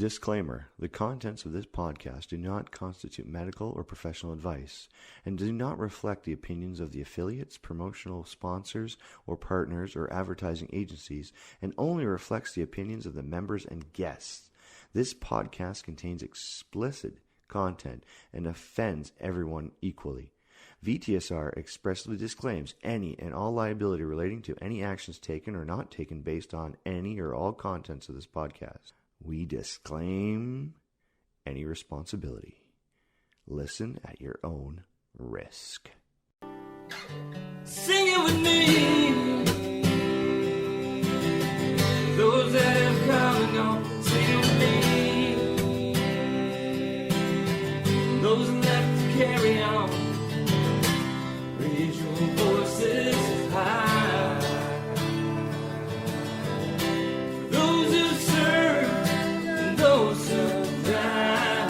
Disclaimer: the contents of this podcast do not constitute medical or professional advice and do not reflect the opinions of the affiliates, promotional sponsors, or partners or advertising agencies, and only reflects the opinions of the members and guests. This podcast contains explicit content and offends everyone equally. VTSR expressly disclaims any and all liability relating to any actions taken or not taken based on any or all contents of this podcast. We disclaim any responsibility. Listen at your own risk. Sing it with me. Those that have come and gone, sing it with me. Those left to carry on, raise your voices high. Those who serve and those who die,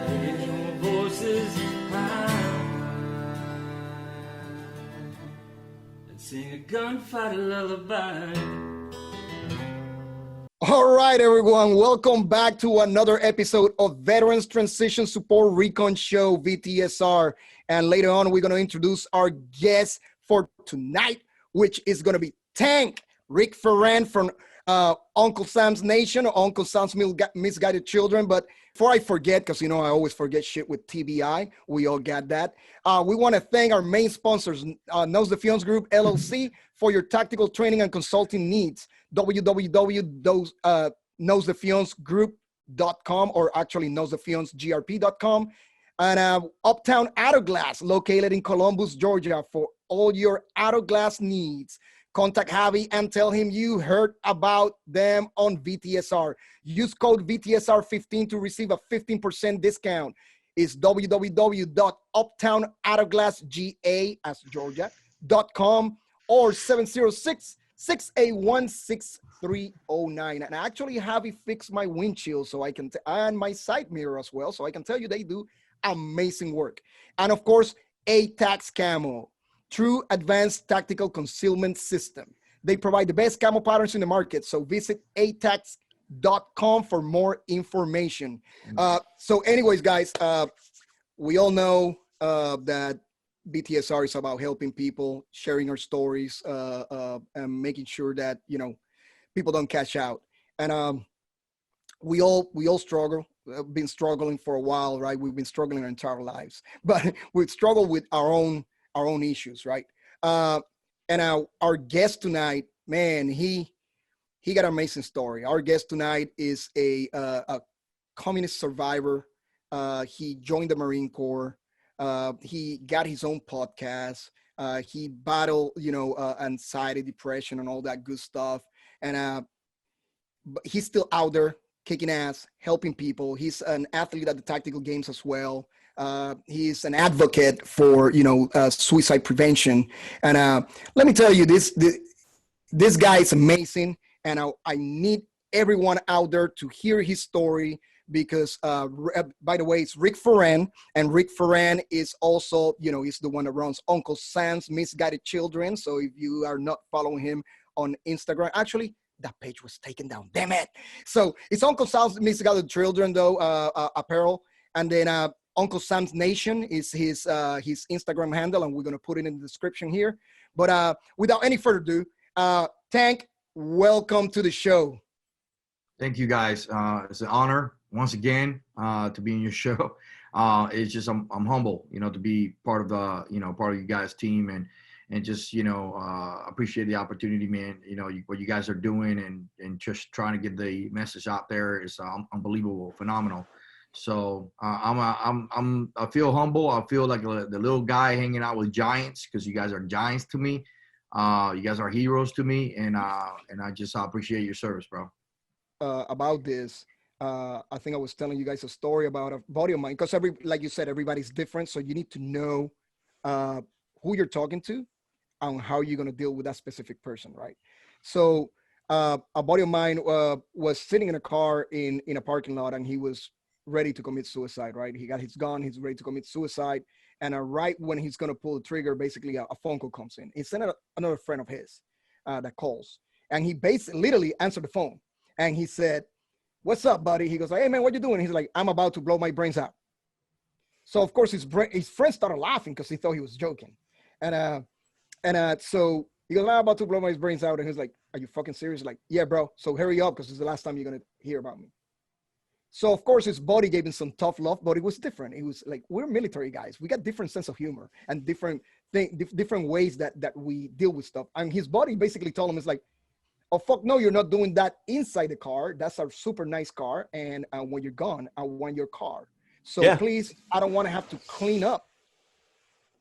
raise your voices high. And sing a gunfighter lullaby. All right, everyone. Welcome back to another episode of Veterans Transition Support Recon Show, VTSR. And later on, we're going to introduce our guest for tonight, which is going to be Tank Rick Ferran from Uncle Sam's Nation, or Uncle Sam's Misguided Children. But before I forget, because, I always forget shit with TBI. We all got that. We want to thank our main sponsors, Nous, Defions Group, LLC, for your tactical training and consulting needs. www.nousdefionsgroup.com, or actually nousdefionsgrp.com. And Uptown Auto Glass, located in Columbus, Georgia, for all your auto glass needs. Contact Javi and tell him you heard about them on VTSR. Use code VTSR15 to receive a 15% discount. It's www.uptownautoglassga, as Georgia.com, or 706-681-6309. And actually, Javi fixed my windshield so I can, and my side mirror as well, so I can tell you they do amazing work. And of course, ATAX Camo, true advanced tactical concealment system. They provide the best camo patterns in the market. So visit atax.com for more information. So anyways, guys, we all know that BTSR is about helping people, sharing our stories, and making sure that, people don't cash out. And we all struggle. Been struggling for a while, right? We've been struggling our entire lives, but we've struggled with our own issues, right? And our guest tonight, man, he got an amazing story. Our guest tonight is a communist survivor. He joined the Marine Corps. He got his own podcast. He battled, anxiety, depression, and all that good stuff. And but he's still out there kicking ass, helping people. He's an athlete at the tactical games as well. He's an advocate for, suicide prevention. And let me tell you, this guy is amazing. And I need everyone out there to hear his story because, by the way, it's Rick Ferran. And Rick Ferran is also, he's the one that runs Uncle Sam's Misguided Children. So if you are not following him on Instagram, actually, that page was taken down. Damn it. So it's Uncle Sam's Misguided Children, though, apparel. And then Uncle Sam's Nation is his Instagram handle, and we're going to put it in the description here. But without any further ado, Tank, welcome to the show. Thank you, guys. It's an honor once again to be in your show. It's just I'm humble, to be part of the part of you guys' team and just appreciate the opportunity, man. What you guys are doing and just trying to get the message out there is unbelievable, phenomenal. So I feel humble. I feel like the little guy hanging out with giants because you guys are giants to me. You guys are heroes to me, and I just appreciate your service, bro. About this, I think I was telling you guys a story about a buddy of mine because like you said, everybody's different, so you need to know who you're talking to and how you're gonna deal with that specific person, right? So a buddy of mine was sitting in a car in a parking lot, and he was ready to commit suicide, right? He got his gun, he's ready to commit suicide. And right when he's going to pull the trigger, basically a phone call comes in. It's another friend of his that calls. And he basically literally answered the phone. And he said, what's up, buddy? He goes like, hey man, what you doing? He's like, I'm about to blow my brains out. So of course his friends started laughing because he thought he was joking. So he goes, I'm about to blow my brains out. And he's like, are you fucking serious? Like, yeah, bro. So hurry up because this is the last time you're going to hear about me. So of course his buddy gave him some tough love, but it was different. It was like, we're military guys. We got different sense of humor and different ways that we deal with stuff. And his buddy basically told him, it's like, oh, fuck no, you're not doing that inside the car. That's a super nice car. And when you're gone, I want your car. So please, I don't want to have to clean up.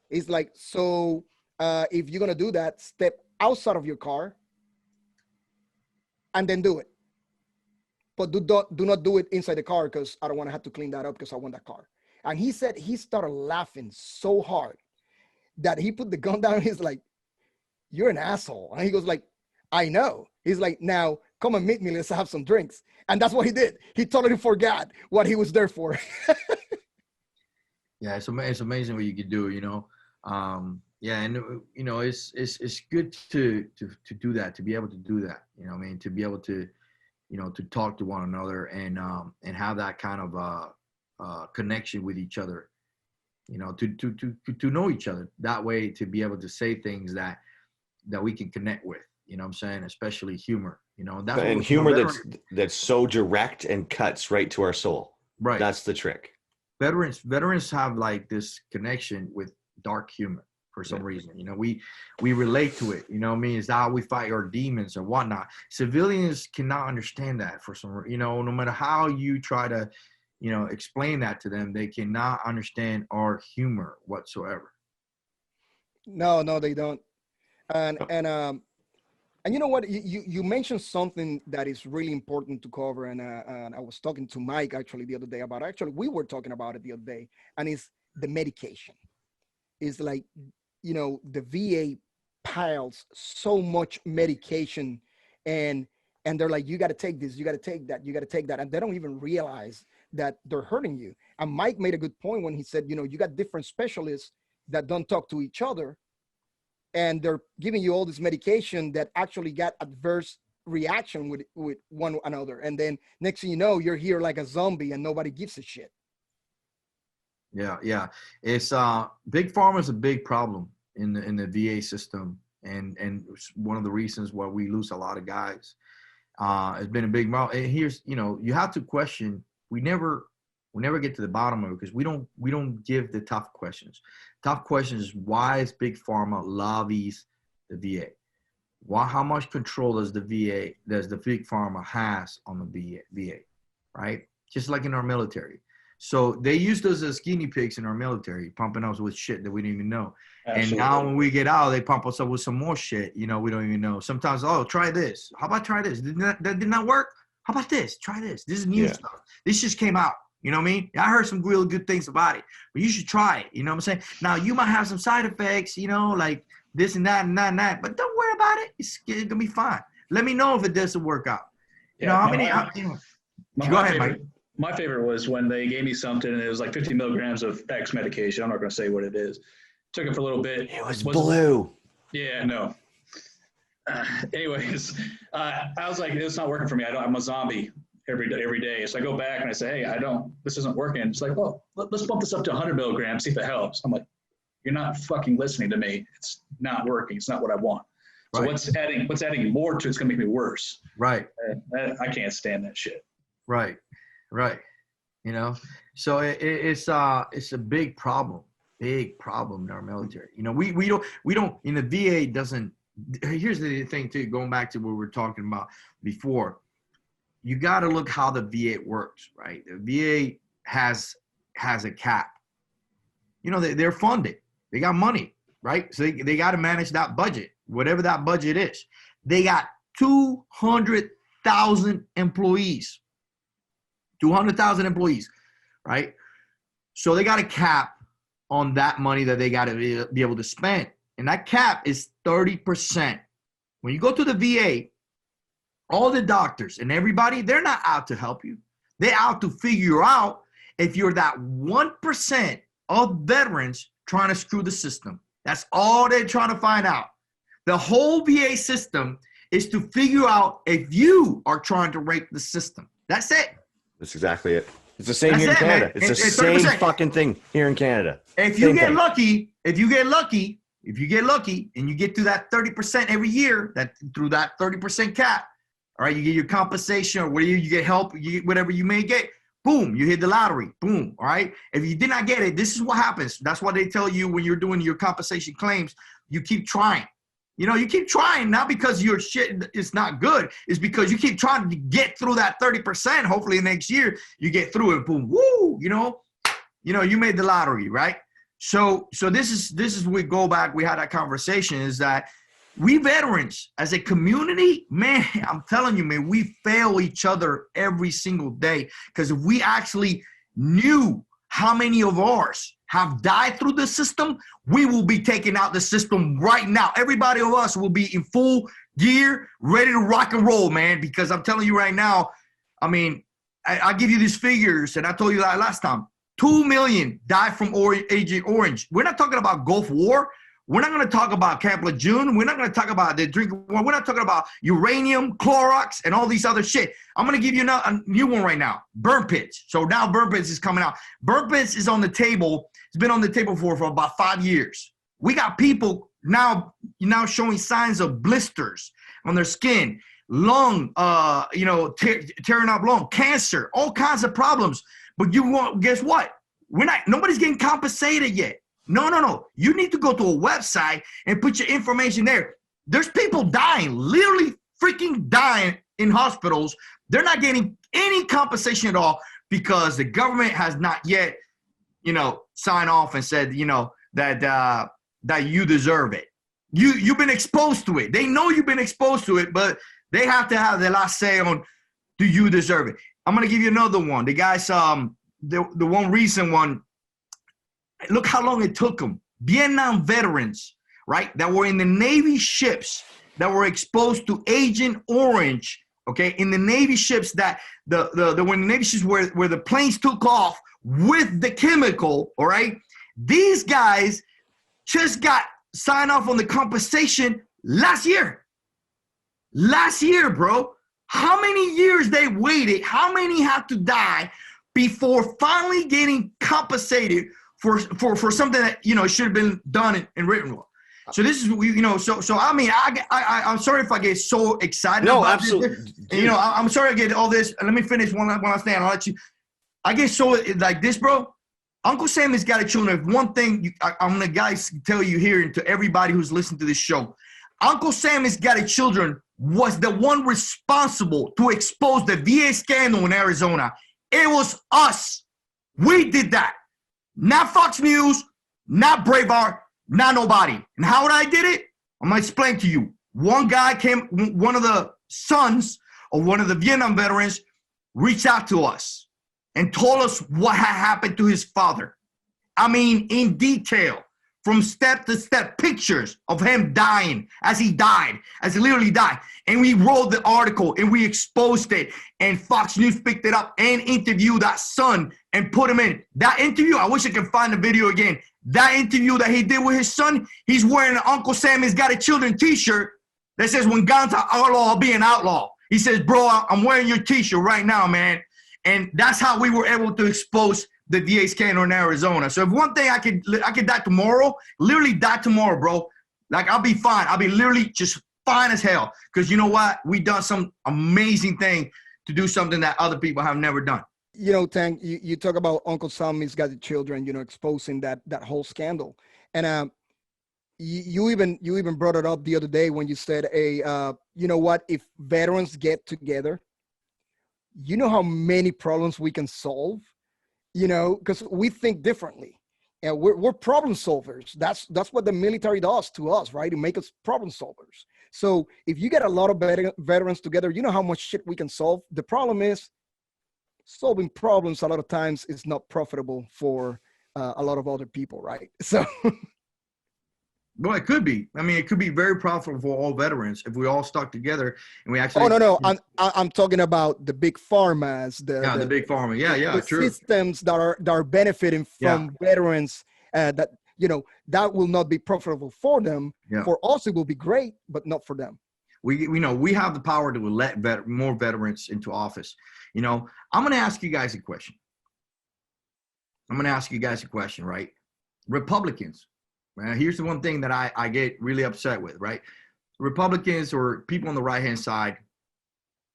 It's like, so if you're going to do that, step outside of your car and then do it. But do not do it inside the car because I don't want to have to clean that up because I want that car. And he said he started laughing so hard that he put the gun down. He's like, you're an asshole. And he goes like, I know. He's like, now come and meet me. Let's have some drinks. And that's what he did. He totally forgot what he was there for. Yeah, it's amazing what you can do, you know. Yeah, and you know, it's good to do that, to be able to do that. You know what I mean? To be able to, you know, to talk to one another and have that kind of connection with each other. You know, to know each other that way, to be able to say things that we can connect with. You know what I'm saying? Especially humor. You know, that's and humor that's so direct and cuts right to our soul. Right. That's the trick. Veterans have like this connection with dark humor for some reason. You know, we relate to it. You know what I mean? It's how we fight our demons or whatnot. Civilians cannot understand that for some, you know, no matter how you try to, you know, explain that to them, they cannot understand our humor whatsoever. No, they don't. And you know what? You mentioned something that is really important to cover. And I was talking to Mike actually the other day about, we were talking about it the other day, and it's the medication. It's like, you know, the VA piles so much medication and they're like, you got to take this, you got to take that, you got to take that. And they don't even realize that they're hurting you. And Mike made a good point when he said, you know, you got different specialists that don't talk to each other. And they're giving you all this medication that actually got adverse reaction with one another. And then next thing you know, you're here like a zombie and nobody gives a shit. Yeah. It's big pharma is a big problem in the VA system. And one of the reasons why we lose a lot of guys. It's been a big problem. And here's, you know, you have to question, we never get to the bottom of it because we don't give the tough questions. Tough questions is, why is big pharma lobbies the VA? How much control does the big pharma has on the VA, right? Just like in our military. So they used us as guinea pigs in our military, pumping us with shit that we didn't even know. Absolutely. And now when we get out, they pump us up with some more shit, you know, we don't even know. Sometimes, try this. How about try this? That did not work? How about this? Try this. This is new stuff. This just came out. You know what I mean? I heard some really good things about it, but you should try it. You know what I'm saying? Now, you might have some side effects, you know, like this and that and that and that, but don't worry about it. It's going to be fine. Let me know if it doesn't work out. You know, go ahead, Mike. My favorite was when they gave me something and it was like 50 milligrams of X medication. I'm not going to say what it is. Took it for a little bit. It was blue. Yeah, no. Anyways, I was like, it's not working for me. I'm a zombie every day. So I go back and I say, hey, this isn't working. It's like, well, let's bump this up to 100 milligrams, see if it helps. I'm like, you're not fucking listening to me. It's not working. It's not what I want. So right. what's adding more to it's going to make me worse. Right. I can't stand that shit. Right. You know, so it's a big problem in our military. You know, we don't in the VA doesn't. Here's the thing too, going back to what we were talking about before. You got to look how the VA works, right? The VA has a cap. You know, they're funded. They got money, right? So they got to manage that budget, whatever that budget is. They got 200,000 employees. 200,000 employees, right? So they got a cap on that money that they got to be able to spend. And that cap is 30%. When you go to the VA, all the doctors and everybody, they're not out to help you. They're out to figure out if you're that 1% of veterans trying to screw the system. That's all they're trying to find out. The whole VA system is to figure out if you are trying to rape the system. That's it. That's exactly it. It's the same That's here in it, man. Canada. It's the It's same 30%. fucking thing here in Canada. If you Same get thing. lucky, and you get to that 30% every year, that through that 30% cap, all right, you get your compensation or whatever, you get help, you get whatever you may get, boom, you hit the lottery, boom, all right? If you did not get it, this is what happens. That's why they tell you when you're doing your compensation claims, you keep trying. You know, you keep trying, not because your shit is not good. It's because you keep trying to get through that 30%. Hopefully next year you get through it. Boom, woo, you know, you made the lottery, right? So this is we go back. We had that conversation is that we veterans as a community, man, I'm telling you, man, we fail each other every single day because if we actually knew how many of ours have died through the system, we will be taking out the system right now. Everybody of us will be in full gear, ready to rock and roll, man, because I'm telling you right now, I mean, I give you these figures, and I told you that last time. 2 million died from Agent Orange. We're not talking about Gulf War. We're not going to talk about Camp Lejeune. We're not going to talk about the drinking war. We're not talking about uranium, Clorox, and all these other shit. I'm going to give you a new one right now, burn pits. So now burn pits is coming out. Burn pits is on the table. It's been on the table for about 5 years. We got people now showing signs of blisters on their skin, lung, tearing up lung, cancer, all kinds of problems. But guess what? Nobody's getting compensated yet. No. You need to go to a website and put your information there. There's people dying, literally freaking dying in hospitals. They're not getting any compensation at all because the government has not yet, signed off and said, that you deserve it. You've been exposed to it. They know you've been exposed to it, but they have to have the last say on, do you deserve it? I'm going to give you another one. The guys, the one recent one, look how long it took them. Vietnam veterans, right, that were in the Navy ships that were exposed to Agent Orange, okay, in the Navy ships that the when the Navy ships where the planes took off with the chemical, all right, these guys just got signed off on the compensation last year. Last year, bro. How many years they waited? How many had to die before finally getting compensated for something that should have been done in written law? So this is so I mean I'm sorry if I get so excited. No, about absolutely. this. I'm sorry I get all this. Let me finish one last thing. I'll let you. I get so like this, bro. Uncle Sam has got a children. If one thing I'm gonna guys tell you here and to everybody who's listening to this show, Uncle Sam has got a children was the one responsible to expose the VA scandal in Arizona. It was us. We did that. Not Fox News, not Breitbart, not nobody. And how I did it? I'm going to explain to you. One guy one of the sons of one of the Vietnam veterans reached out to us and told us what had happened to his father. I mean, in detail. From step to step, pictures of him dying as he literally died. And we wrote the article and we exposed it. And Fox News picked it up and interviewed that son and put him in. That interview, I wish I could find the video again. That interview that he did with his son, he's wearing an Uncle Sam has got a children t-shirt that says, when guns are outlaw, I'll be an outlaw. He says, bro, I'm wearing your t-shirt right now, man. And that's how we were able to expose the VA scandal in Arizona. So if one thing I could die tomorrow, literally die tomorrow, bro. Like I'll be fine. I'll be literally just fine as hell. Because you know what? We done some amazing thing to do something that other people have never done. Tank, you talk about Uncle Sammy's got the children, exposing that whole scandal. And you even brought it up the other day when you said, you know what, if veterans get together, you know how many problems we can solve? Because we think differently, and we're problem solvers. That's what the military does to us, right? To make us problem solvers. So if you get a lot of veterans together, you know how much shit we can solve. The problem is solving problems a lot of times is not profitable for a lot of other people, right? So. Well, it could be. I mean, it could be very profitable for all veterans if we all stuck together and we actually. Oh no! I'm talking about the big pharmas, the big pharma. Yeah, the true. Systems that are benefiting from veterans. That will not be profitable for them. Yeah. For us, it will be great, but not for them. We have the power to elect more veterans into office. You know, I'm going to ask you guys a question. Right? Republicans. Here's the one thing that I get really upset with, right? Republicans or people on the right-hand side,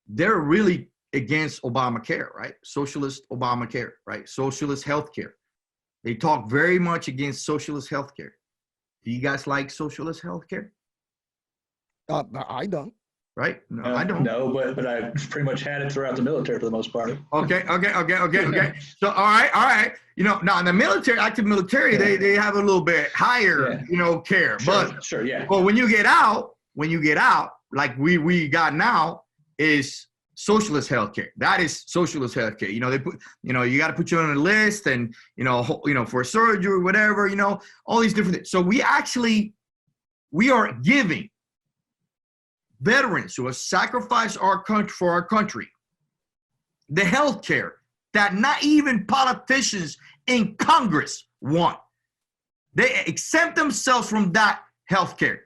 they're really against Obamacare, right? Socialist Obamacare, right? Socialist healthcare. They talk very much against socialist healthcare. Do you guys like socialist healthcare? I don't. Right? No, I don't. No, but I pretty much had it throughout the military for the most part. Okay. So, all right. You know, now in the military, active military, they have a little bit higher, care. Sure, yeah. But when you get out, like we got now, is socialist healthcare. That is socialist healthcare. You know, they put, you got to put you on a list, and for surgery, whatever. All these different things. So we are giving veterans who have sacrificed for our country the health care that not even politicians in Congress want. They exempt themselves from that health care.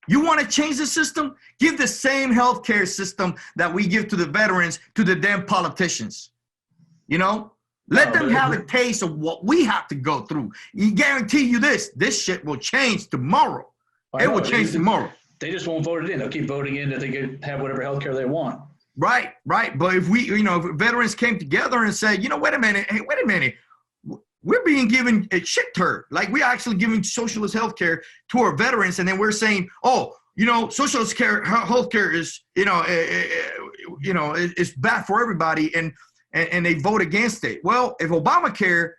You want to change the system? Give the same health care system that we give to the veterans to the damn politicians. Let them have a taste of what we have to go through. You guarantee you this shit will change tomorrow. It will change tomorrow. They just won't vote it in. They'll keep voting in that they can have whatever health care they want. Right. But if if veterans came together and said, wait a minute, we're being given a shit turd. Like, we're actually giving socialist health care to our veterans, and then we're saying, socialist health care is, it's bad for everybody, and they vote against it. Well, if Obamacare,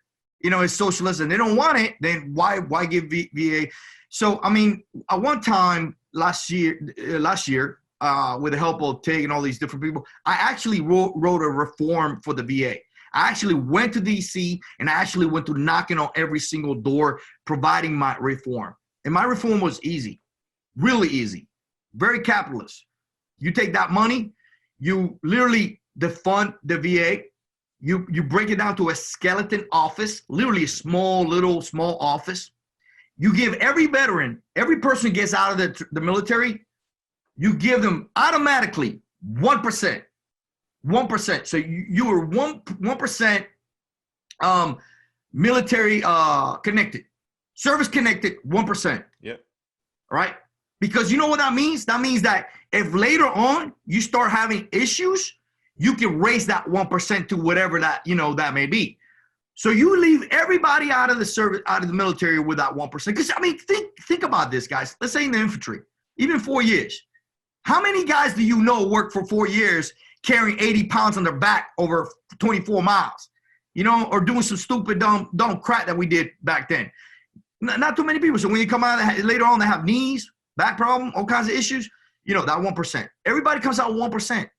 is socialist and they don't want it, then why give VA? So, I mean, at one time last year, with the help of TIG and all these different people, I actually wrote a reform for the VA. I actually went to DC, and I actually went to knocking on every single door, providing my reform. And my reform was easy, really easy, very capitalist. You take that money, you literally defund the VA. You break it down to a skeleton office, literally a small office. You give every veteran, every person who gets out of the military, you give them automatically 1%. 1%. So you are 1% military connected, service connected, 1%. Yep. All right. Because you know what that means? That means that if later on you start having issues, you can raise that 1% to whatever that that may be. So you leave everybody out of the service, out of the military with that 1%. Because I mean, think about this, guys. Let's say in the infantry, even 4 years. How many guys do you know work for 4 years carrying 80 pounds on their back over 24 miles, or doing some stupid, dumb crap that we did back then? Not too many people. So when you come out later on, they have knees, back problem, all kinds of issues, that 1%. Everybody comes out with 1%.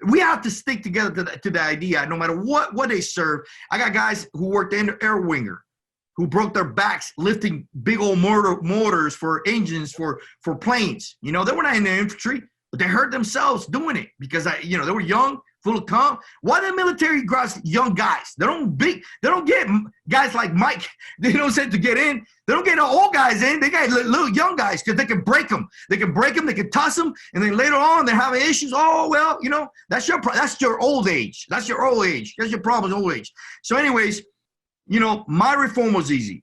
We have to stick together to the idea, no matter what they serve. I got guys who worked in the air winger, who broke their backs lifting big old motors for engines for planes. They were not in the infantry, but they hurt themselves doing it because they were young, full of calm. Why the military grabs young guys? They don't get guys like Mike. They don't send to get in. They don't get old guys in. They got little young guys because they can break them. They can toss them, and then later on they're having issues. Oh well, that's your old age. That's your old age. That's your problem, old age. So, anyways, my reform was easy.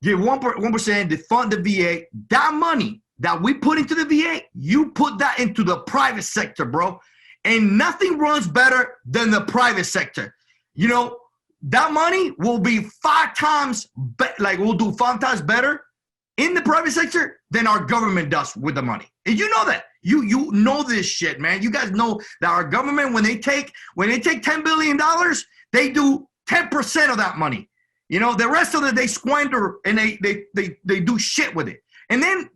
Give 1%, defund the VA. That money that we put into the VA, you put that into the private sector, bro. And nothing runs better than the private sector. That money will be 5 times, we'll do 5 times better in the private sector than our government does with the money. And you know that. You know this shit, man. You guys know that our government, when they take $10 billion, they do 10% of that money. The rest of it, they squander and they do shit with it. And then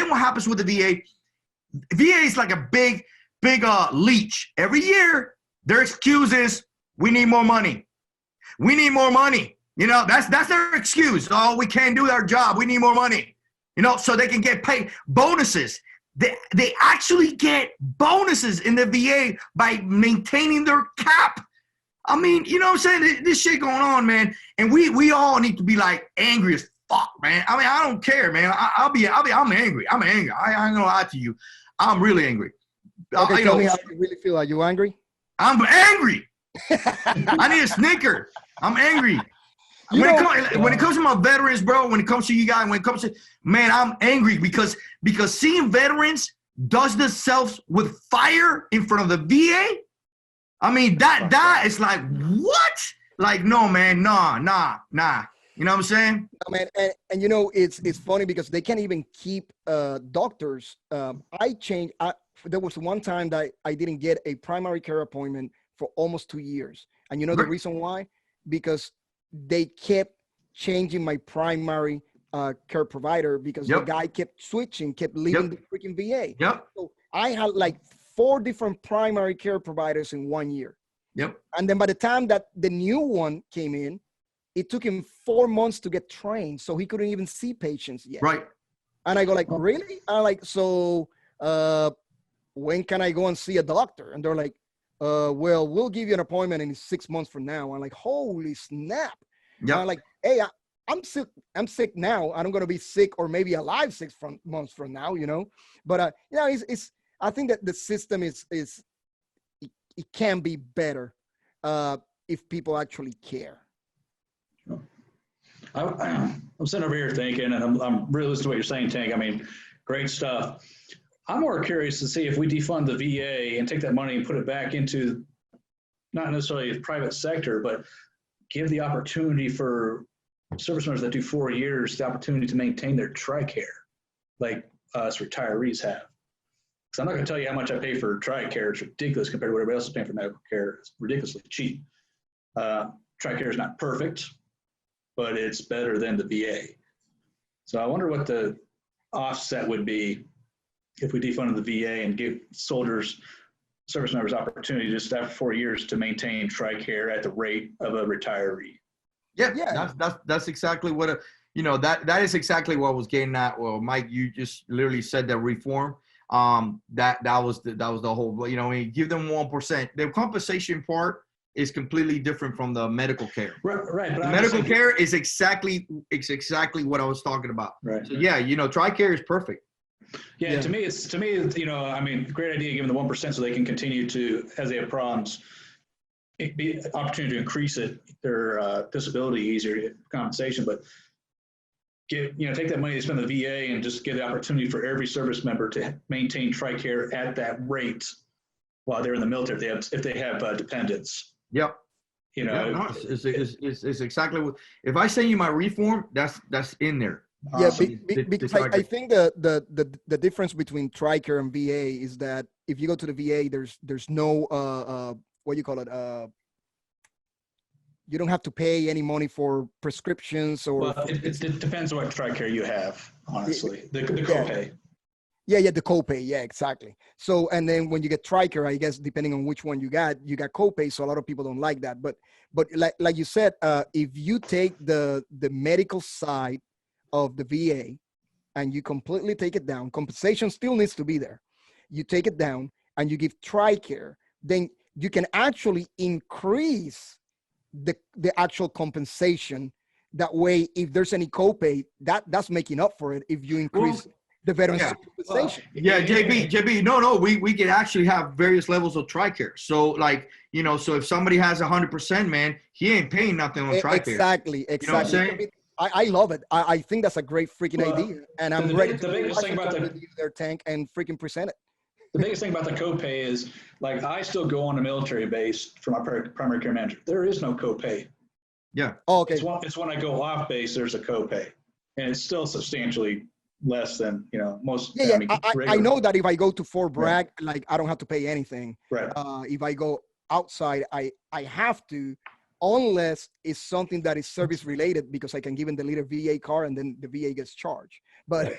what happens with the VA? VA is like a big leech. Every year, their excuse is, we need more money. We need more money. That's their excuse. Oh, we can't do our job. We need more money. So they can get paid bonuses. They actually get bonuses in the VA by maintaining their cap. I mean, what I'm saying? This shit going on, man. And we all need to be like angry as fuck, man. I mean, I don't care, man. I'm angry. I'm angry. I ain't gonna lie to you. I'm really angry. Okay, tell me how you really feel. Are you angry? I'm angry. I need a Snicker. I'm angry. When it comes to my veterans, bro, when it comes to you guys, when it comes to, man, I'm angry because seeing veterans does themselves with fire in front of the VA. I mean, that is like, what? Like, no, man, nah. You know what I'm saying? No, man, and you know, it's funny because they can't even keep doctors. There was one time that I didn't get a primary care appointment for almost 2 years. And you know the reason why? Because they kept changing my primary care provider because the guy kept switching, kept leaving the freaking VA. Yep. So I had like 4 different primary care providers in 1 year. Yep. And then by the time that the new one came in, it took him 4 months to get trained. So he couldn't even see patients yet. Right. And I go like, really? I'm like, so when can I go and see a doctor? And they're like, well, we'll give you an appointment in 6 months from now. I'm like, holy snap. Yep. I'm like, hey, I'm sick now. I'm going to be sick or maybe alive 6 months from now, you know? But, you know, I think that the system it can be better if people actually care. I'm sitting over here thinking, and I'm really listening to what you're saying, Tank. I mean, great stuff. I'm more curious to see if we defund the VA and take that money and put it back into not necessarily the private sector, but give the opportunity for service members that do 4 years the opportunity to maintain their TRICARE, like us retirees have. Because I'm not going to tell you how much I pay for TRICARE. It's ridiculous compared to what everybody else is paying for medical care. It's ridiculously cheap. TRICARE is not perfect, but it's better than the VA. So I wonder what the offset would be if we defunded the VA and give service members opportunity just after 4 years to maintain TRICARE at the rate of a retiree. Yeah. That's exactly what that is exactly what I was getting at. Well, Mike, you just literally said that reform. That was the whole. You know, when you give them 1%, the compensation part is completely different from the medical care. Right. But the medical care is exactly what I was talking about. Right. So yeah, you know, TRICARE is perfect. Yeah. To me, you know, I mean, great idea giving the 1% so they can continue to, as they have problems, be opportunity to increase their disability easier compensation, but take that money they spend on the VA and just give the opportunity for every service member to maintain TRICARE at that rate while they're in the military if they have dependents. Yep. You know, it's exactly what. If I send you my reform, that's in there. Yeah, because I think the difference between TRICARE and VA is that if you go to the VA, there's no what you call it. You don't have to pay any money for prescriptions or. Well, it depends on what TRICARE you have, honestly. The copay. Yeah, the copay. Yeah, exactly. So, and then when you get TRICARE, I guess depending on which one you got copay. So a lot of people don't like that. But like you said, if you take the medical side of the VA and you completely take it down, compensation still needs to be there. You take it down and you give TRICARE, then you can actually increase the actual compensation. That way, if there's any copay, that's making up for it. If you increase the veterans compensation. JB, no, we can actually have various levels of TRICARE. So like, you know, so if somebody has 100%, man, he ain't paying nothing on TRICARE. Exactly. You know what I'm saying? I love it. I think that's a great freaking idea, and I'm ready to biggest thing about their tank and freaking present it. The biggest thing about the copay is, like, I still go on a military base for my primary care manager. There is no copay. Yeah. Oh, okay. It's when I go off base, there's a copay, and it's still substantially less than, you know, most. Yeah. I know that if I go to Fort Bragg, like, I don't have to pay anything. Right. If I go outside, I have to, unless it's something that is service related, because I can give them the little VA card and then the VA gets charged. But,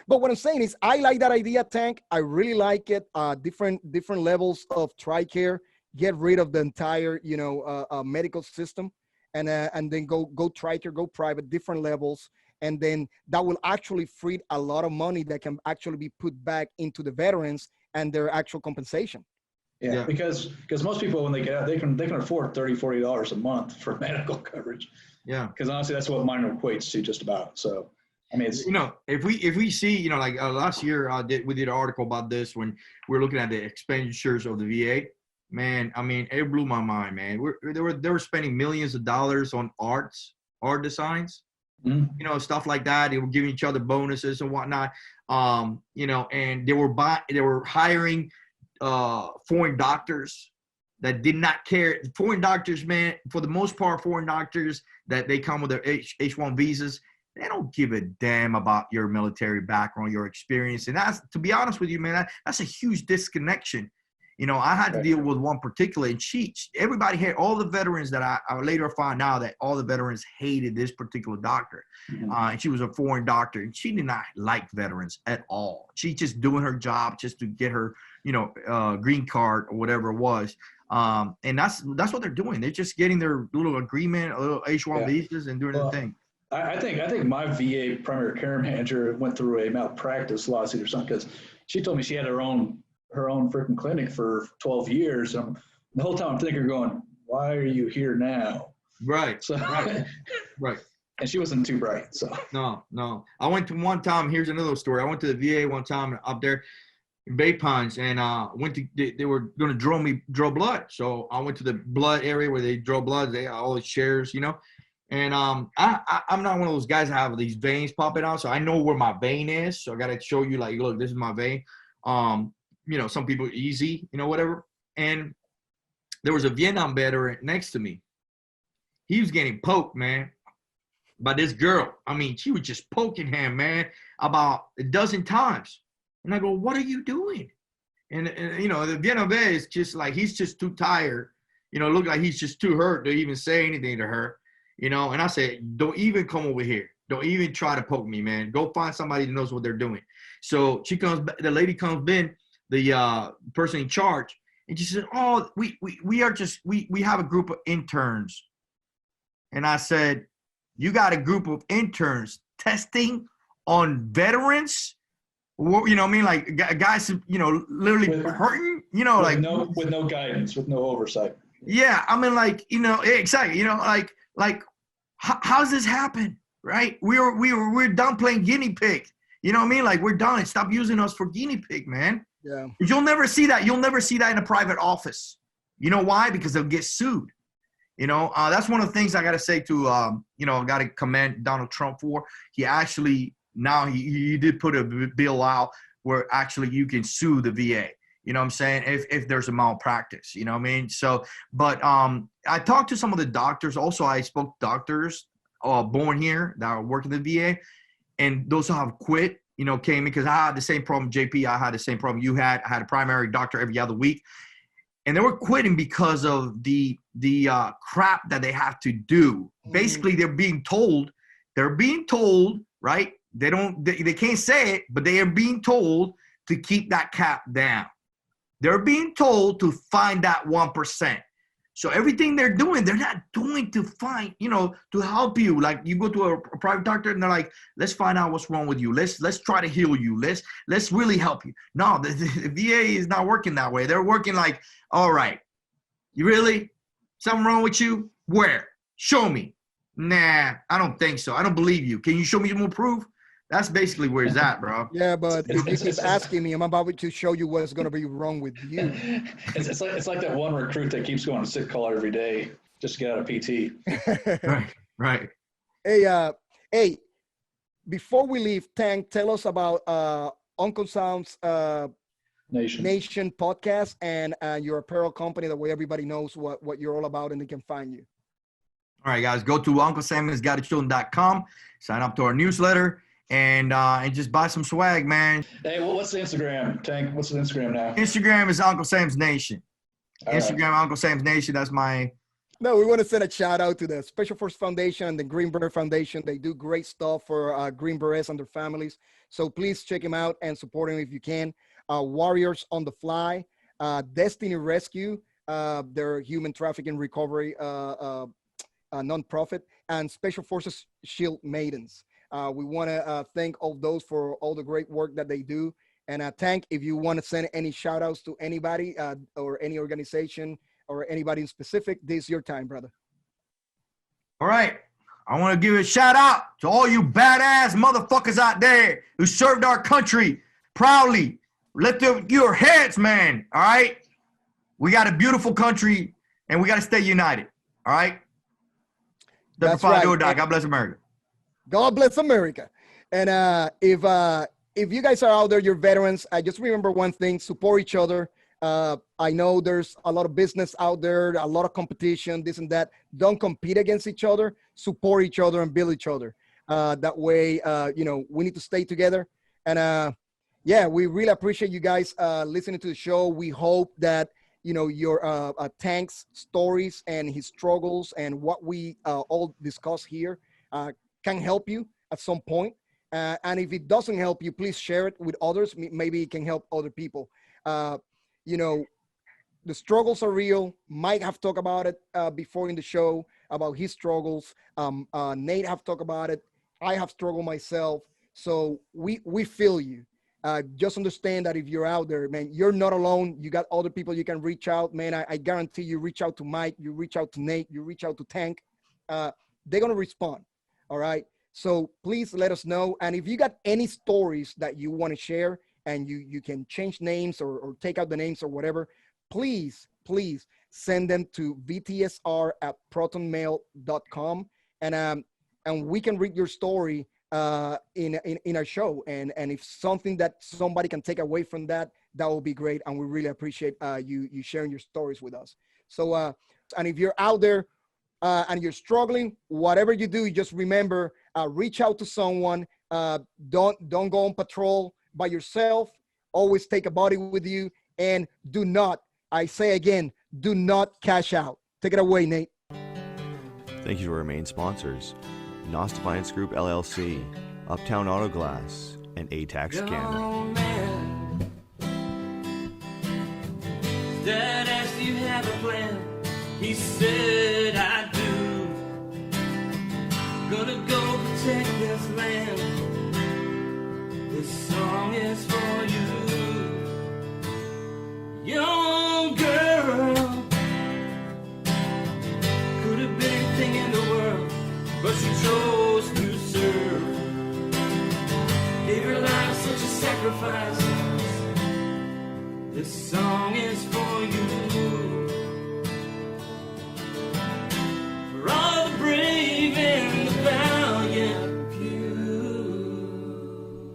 but what I'm saying is I like that idea, Tank. I really like it. Different levels of TRICARE, get rid of the entire, you know, medical system, and then go TRICARE, go private, different levels. And then that will actually free a lot of money that can actually be put back into the veterans and their actual compensation. Yeah, because most people, when they get out, they can afford $30-$40 a month for medical coverage. Yeah. Because honestly, that's what mine equates to just about. So. I mean, it's, You know, if we see, you know, like last year we did an article about this when we were looking at the expenditures of the VA. Man, I mean, it blew my mind, man. They were spending millions of dollars on art designs, Mhm. you know, stuff like that. They were giving each other bonuses and whatnot. You know, and they were hiring foreign doctors that did not care. Foreign doctors, man, for the most part, foreign doctors that they come with their H-1 visas. They don't give a damn about your military background, your experience. And that's, to be honest with you, man, that's a huge disconnection. You know, I had to deal with one particular, and everybody had, all the veterans that I later found out that all the veterans hated this particular doctor. And she was a foreign doctor, and she did not like veterans at all. She just doing her job just to get her, you know, green card or whatever it was. And that's what they're doing. They're just getting their little agreement, a little H-1 visas and doing the thing. I think my VA primary care manager went through a malpractice lawsuit or something, because she told me she had her own freaking clinic for 12 years. And the whole time I'm thinking, going, why are you here now? Right. So, Right. And she wasn't too bright. So no. I went to one time. Here's another story. I went to the VA one time up there in Bay Pines, and they were going to draw blood. So I went to the blood area where they draw blood. They all the chairs, you know. And I'm not one of those guys that have these veins popping out, so I know where my vein is. So I got to show you, like, look, this is my vein. You know, some people easy, you know, whatever. And there was a Vietnam veteran next to me. He was getting poked, man, by this girl. I mean, she was just poking him, man, about a dozen times. And I go, what are you doing? And you know, the Vietnam vet is just like, he's just too tired. You know, look like he's just too hurt to even say anything to her. You know, and I said, don't even come over here. Don't even try to poke me, man. Go find somebody that knows what they're doing. So the lady comes in, the person in charge, and she said, oh, we have a group of interns. And I said, you got a group of interns testing on veterans? You know what I mean? Like guys, you know, literally hurting, you know, with no guidance, with no oversight. Yeah. I mean, like, you know, exactly. You know, like, how's this happen? Right? We're done playing guinea pig. You know what I mean? Like, we're done. Stop using us for guinea pig, man. Yeah. You'll never see that. You'll never see that in a private office. You know why? Because they'll get sued. You know, that's one of the things I got to say to, you know, I got to commend Donald Trump for. He actually, now he did put a bill out where actually you can sue the VA. You know what I'm saying? If there's a malpractice, you know what I mean? So, but I talked to some of the doctors. Also, I spoke to doctors born here that work in the VA, and those who have quit, you know, came in because I had the same problem, JP. I had the same problem you had. I had a primary doctor every other week, and they were quitting because of the crap that they have to do. Basically, they're being told, right? They can't say it, but they are being told to keep that cap down. They're being told to find that 1%. So everything they're doing, they're not doing to find, you know, to help you. Like, you go to a private doctor and they're like, let's find out what's wrong with you. Let's try to heal you. Let's really help you. No, the VA is not working that way. They're working like, all right, you really? Something wrong with you? Where? Show me. Nah, I don't think so. I don't believe you. Can you show me more proof? That's basically where it's at, bro. Yeah, but if you keep asking me, I'm about to show you what's going to be wrong with you. It's like that one recruit that keeps going to sick call every day just to get out of PT. Right. Hey, before we leave, Tank, tell us about Uncle Sam's Nation podcast and your apparel company. That way everybody knows what you're all about and they can find you. All right, guys, go to UncleSam'sGuideToChildren.com, sign up to our newsletter, and just buy some swag, man. Hey, well, what's the Instagram, Tank? What's the Instagram now? Instagram is Uncle Sam's Nation. All Instagram, right. Uncle Sam's Nation. That's my. No, we want to send a shout out to the Special Forces Foundation and the Green Beret Foundation. They do great stuff for Green Berets and their families. So please check them out and support them if you can. Warriors on the Fly, Destiny Rescue, their human trafficking recovery nonprofit, and Special Forces Shield Maidens. We want to thank all those for all the great work that they do. And Tank, if you want to send any shout outs to anybody or any organization or anybody in specific, this is your time, brother. All right. I want to give a shout out to all you badass motherfuckers out there who served our country proudly. Lift up your heads, man. All right. We got a beautiful country and we got to stay united. All right. That's right. God bless America. God bless America. And if you guys are out there, you're veterans, just remember one thing: support each other. I know there's a lot of business out there, a lot of competition, this and that. Don't compete against each other. Support each other and build each other. That way, we need to stay together. And yeah, we really appreciate you guys listening to the show. We hope that your Tank's stories and his struggles and what we all discuss here can help you at some point. And if it doesn't help you, please share it with others. Maybe it can help other people. The struggles are real. Mike have talked about it before in the show about his struggles. Nate have talked about it. I have struggled myself. So we feel you. Just understand that if you're out there, man, you're not alone. You got other people you can reach out, man. I guarantee you reach out to Mike, you reach out to Nate, you reach out to Tank. They're going to respond. All right. So please let us know. And if you got any stories that you want to share and you can change names or take out the names or whatever, please send them to vtsr@protonmail.com. And we can read your story in our show. And if something that somebody can take away from that will be great. And we really appreciate you sharing your stories with us. So, and if you're out there and you're struggling, whatever you do, just remember, reach out to someone. Don't go on patrol by yourself. Always take a buddy with you, and do not, I say again, do not cash out. Take it away, Nate. Thank you to our main sponsors, Nous Defiance Group LLC, Uptown Auto Glass, and ATAX Camo. Dad asked, do you have a plan? He said, I do. Gonna go protect this land. This song is for you. Young girl, could have been anything in the world, but she chose to serve. Gave her life such a sacrifice. This song is for you.